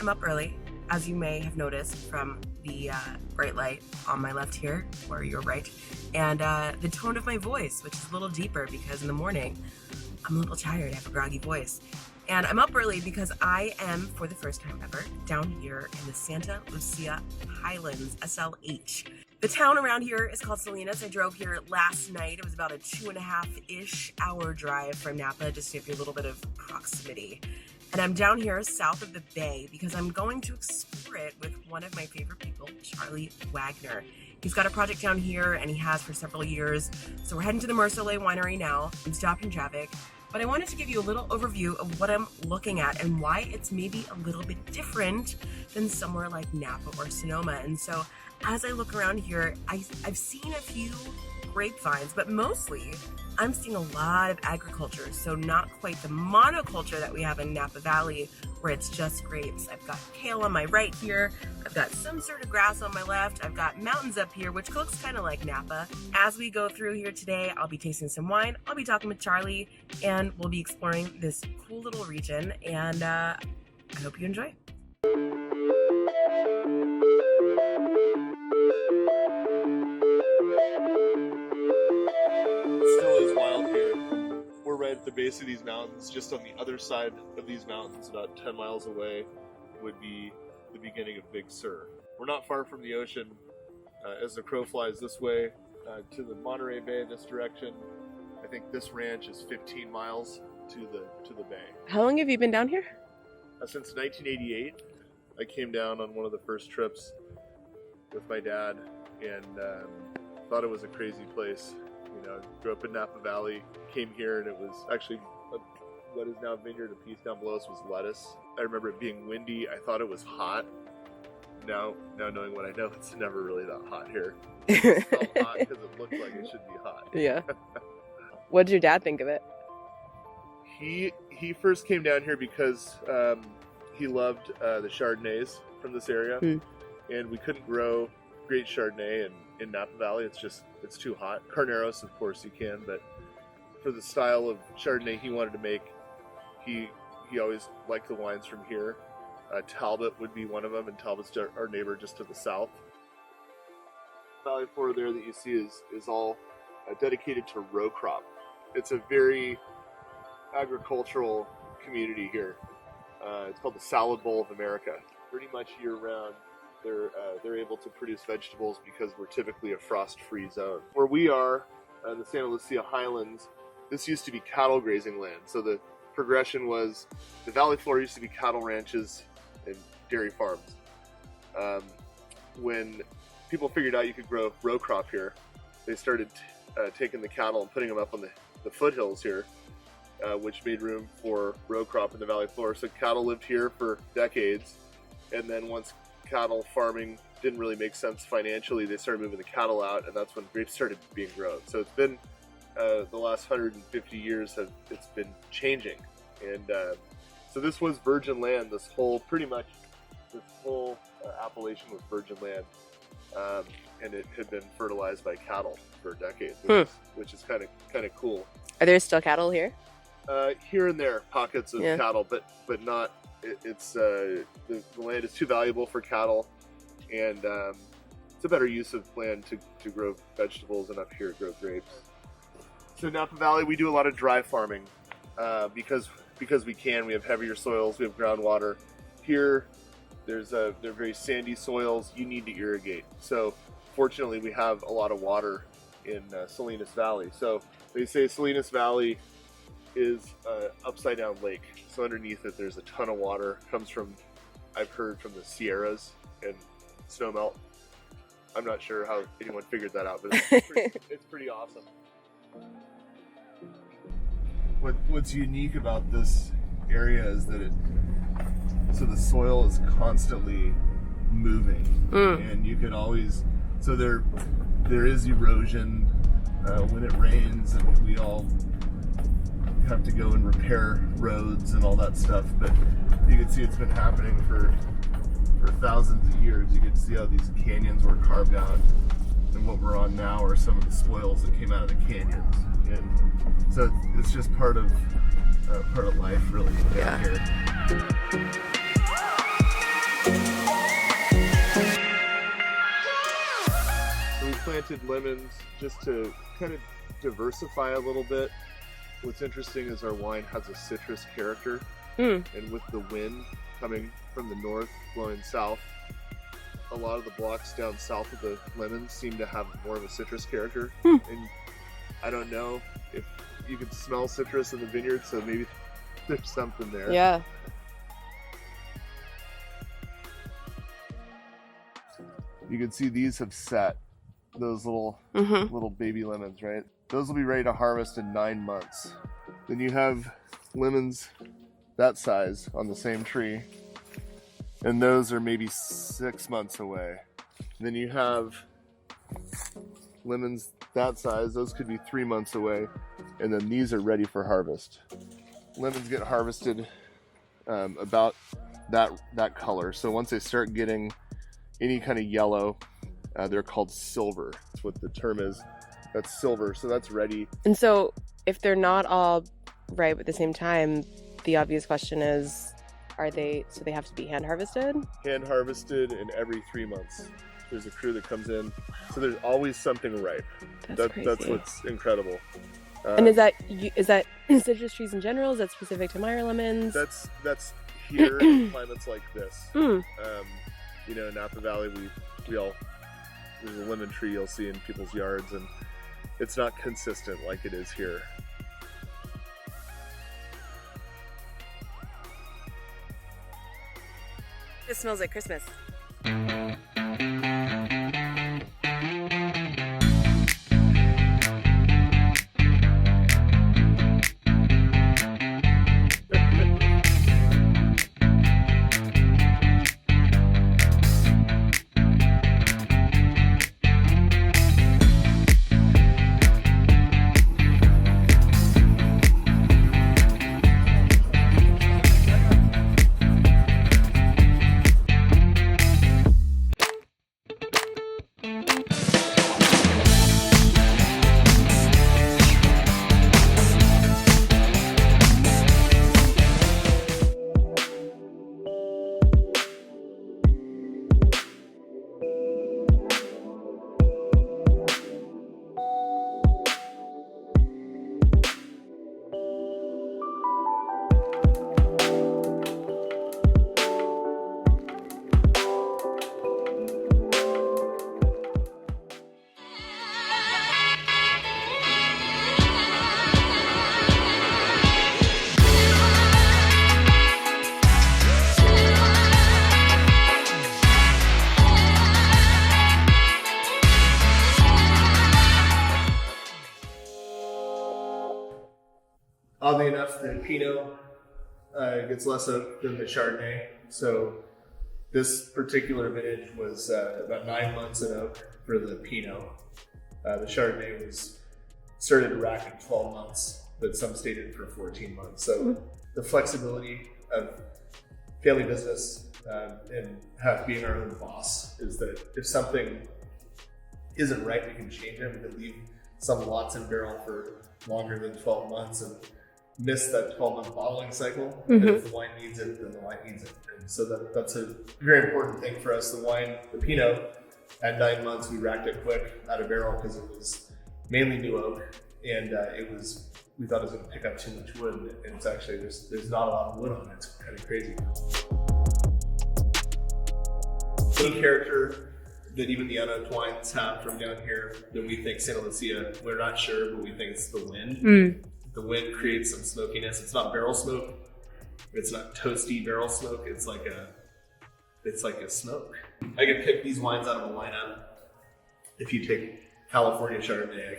I'm up early, as you may have noticed from the bright light on my left here, or your right, and the tone of my voice, which is a little deeper because in the morning I'm a little tired. I have a groggy voice. And I'm up early because I am, for the first time ever, down here in the Santa Lucia Highlands, SLH. The town around here is called Salinas. I drove here last night. It was about a 2.5-ish hour drive from Napa, just to give you a little bit of proximity. And I'm down here south of the bay because I'm going to explore it with one of my favorite people, Charlie Wagner. He's got a project down here and he has for several years. So we're heading to the Mer Soleil winery now. I'm stopping traffic. But I wanted to give you a little overview of what I'm looking at and why it's maybe a little bit different than somewhere like Napa or Sonoma. And so as I look around here, I've seen a few grapevines, but mostly I'm seeing a lot of agriculture. So not quite the monoculture that we have in Napa Valley where it's just grapes. I've got kale on my right here. I've got some sort of grass on my left. I've got mountains up here, which looks kind of like Napa. As we go through here today, I'll be tasting some wine. I'll be talking with Charlie and we'll be exploring this cool little region. And I hope you enjoy. Right at the base of these mountains, just on the other side of these mountains, about 10 miles away, would be the beginning of Big Sur. We're not far from the ocean. As the crow flies this way to the Monterey Bay this direction, I think this ranch is 15 miles to the bay. How long have you been down here? Since 1988. I came down on one of the first trips with my dad and thought it was a crazy place. You know, grew up in Napa Valley, came here, and it was actually what is now vineyard. A piece down below us was lettuce. I remember it being windy. I thought it was hot. Now knowing what I know, it's never really that hot here. It felt hot because it looked like it should be hot. Yeah. What did your dad think of it? He first came down here because he loved the Chardonnays from this area, and we couldn't grow great Chardonnay in Napa Valley. It's too hot. Carneros, of course, you can, but for the style of Chardonnay he wanted to make, he always liked the wines from here. Talbot would be one of them, and Talbot's our neighbor just to the south. Valley floor there that you see is all dedicated to row crop. It's a very agricultural community here. It's called the Salad Bowl of America. Pretty much year round, they're able to produce vegetables because we're typically a frost-free zone. Where we are, the Santa Lucia Highlands, this used to be cattle grazing land. So the progression was the valley floor used to be cattle ranches and dairy farms. When people figured out you could grow row crop here, they started taking the cattle and putting them up on the foothills here, which made room for row crop in the valley floor. So cattle lived here for decades, and then once cattle farming didn't really make sense financially, they started moving the cattle out, and that's when grapes started being grown. So it's been the last 150 years it's been changing, and so this was virgin land. This whole appellation was virgin land, and it had been fertilized by cattle for decades, which is kind of cool. Are there still cattle here? Here and there, pockets of cattle, but not. The land is too valuable for cattle, and it's a better use of land to grow vegetables, and up here grow grapes. So Napa Valley, we do a lot of dry farming because we can. We have heavier soils, we have groundwater. Here, they're very sandy soils. You need to irrigate. So fortunately, we have a lot of water in Salinas Valley. So they say Salinas Valley is an upside down lake. So underneath it there's a ton of water. Comes from, I've heard, from the Sierras and snowmelt. I'm not sure how anyone figured that out, but it's pretty awesome. What's unique about this area is that so the soil is constantly moving, and you can always, so there is erosion when it rains, and we all have to go and repair roads and all that stuff, but you can see it's been happening for thousands of years. You can see how these canyons were carved out, and what we're on now are some of the spoils that came out of the canyons, and so it's just part of life really down here. planted lemons just to kind of diversify a little bit. What's interesting is our wine has a citrus character, and with the wind coming from the north blowing south, a lot of the blocks down south of the lemons seem to have more of a citrus character. And I don't know if you can smell citrus in the vineyard, so maybe there's something there. Yeah. You can see these have set, those little baby lemons, right? Those will be ready to harvest in 9 months. Then you have lemons that size on the same tree, and those are maybe 6 months away. Then you have lemons that size, those could be 3 months away, and then these are ready for harvest. Lemons get harvested about that color. So once they start getting any kind of yellow, they're called silver. That's what the term is. That's silver, so that's ready. And so if they're not all ripe at the same time, the obvious question is, they have to be hand harvested? Hand harvested, and every 3 months there's a crew that comes in. So there's always something ripe. That's what's incredible. And is that citrus trees in general? Is that specific to Meyer lemons? That's here in climates like this. You know, in Napa Valley, there's a lemon tree you'll see in people's yards, and it's not consistent like it is here. It smells like Christmas. Oddly enough, the Pinot gets less oak than the Chardonnay. So this particular vintage was about 9 months in oak for the Pinot. The Chardonnay was started to rack in 12 months, but some stayed in for 14 months. So the flexibility of family business and being our own boss is that if something isn't right, we can change it. We can leave some lots in barrel for longer than 12 months and miss that 12-month bottling cycle. And if the wine needs it, then the wine needs it. And so that's a very important thing for us. The wine, the Pinot, at 9 months, we racked it quick out of barrel because it was mainly new oak, and we thought it was going to pick up too much wood, and it's actually, there's not a lot of wood on it. It's kind of crazy. One character that even the unoaked wines have from down here that we think Santa Lucia, we're not sure, but we think it's the wind. The wind creates some smokiness. It's not barrel smoke. It's not toasty barrel smoke. It's like a smoke. I can pick these wines out of a lineup. If you take California Chardonnay,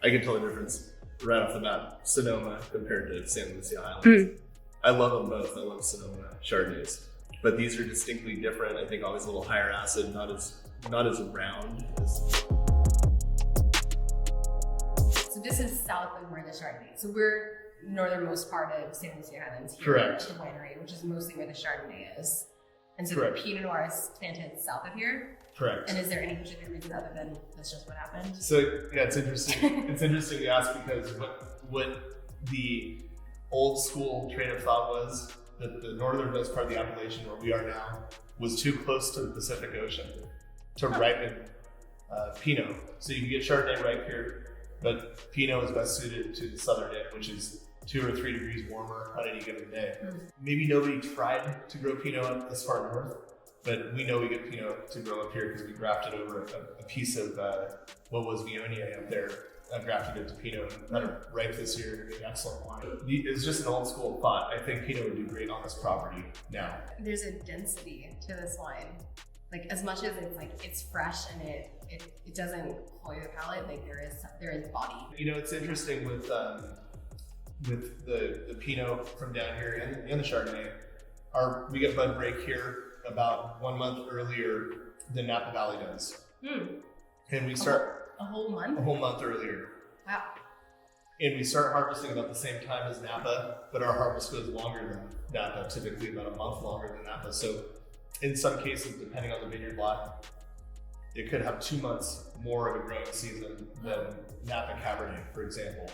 I can tell the difference right off the bat. Sonoma compared to Santa Lucia Highlands. I love them both. I love Sonoma Chardonnays, but these are distinctly different. I think always a little higher acid, not as round. So this is south of where the Chardonnay. So we're northernmost part of Santa Lucia Highlands here. Correct. At the winery, which is mostly where the Chardonnay is. And so Correct. the Pinot Noir is planted south of here. Correct. And is there any particular reason other than that's just what happened? So yeah, it's interesting. It's interesting to ask because what the old school train of thought was that the northernmost part of the appellation where we are now was too close to the Pacific Ocean to ripen Pinot. So you can get Chardonnay right here, but Pinot is best suited to the southern end, which is 2 or 3 degrees warmer on any given day. Maybe nobody tried to grow Pinot this far north, but we know we get Pinot to grow up here because we grafted over a piece of what was Viognier up there. Grafted it to Pinot and let it ripe this year and get excellent wine. It's just an old school thought. I think Pinot would do great on this property now. There's a density to this wine. Like as much as it's like it's fresh and it doesn't cloy the palate, like there is body. You know, it's interesting with the Pinot from down here and the Chardonnay. We get bud break here about 1 month earlier than Napa Valley does. And we start a whole month? A whole month earlier. Wow. And we start harvesting about the same time as Napa, but our harvest goes longer than Napa, typically about a month longer than Napa. So in some cases, depending on the vineyard lot, it could have 2 months more of a growing season than Napa Cabernet, for example.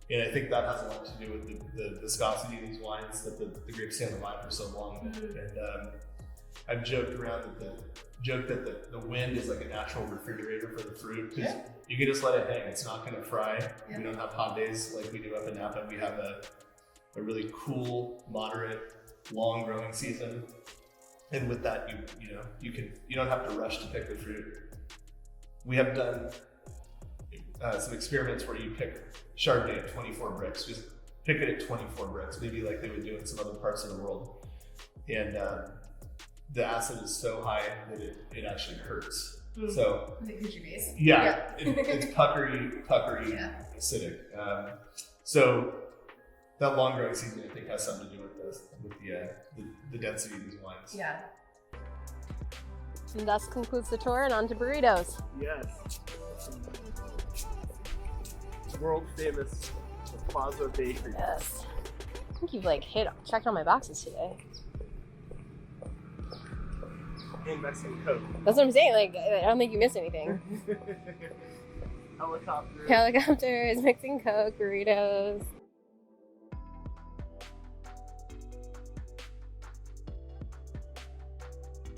And I think that has a lot to do with the viscosity of these wines, that the grapes stay on the vine for so long. And I've joked around that the wind is like a natural refrigerator for the fruit, because you can just let it hang. It's not going to fry. We don't have hot days like we do up in Napa. We have a really cool, moderate, long growing season, and with that, you don't have to rush to pick the fruit. We have done some experiments where you pick Chardonnay at 24 bricks. Just pick it at 24 bricks, maybe like they would do in some other parts of the world, and the acid is so high that it actually hurts. So Is it coochie base? it's puckery, acidic. So that long growing season, I think, has something to do with this, with the density of these wines. Yeah. And thus concludes the tour, and on to burritos. Yes. World famous Plaza Bakery. Yes. I think you've checked all my boxes today. And Mexican Coke. That's what I'm saying. I don't think you missed anything. Helicopter. Helicopters, Mexican Coke, burritos.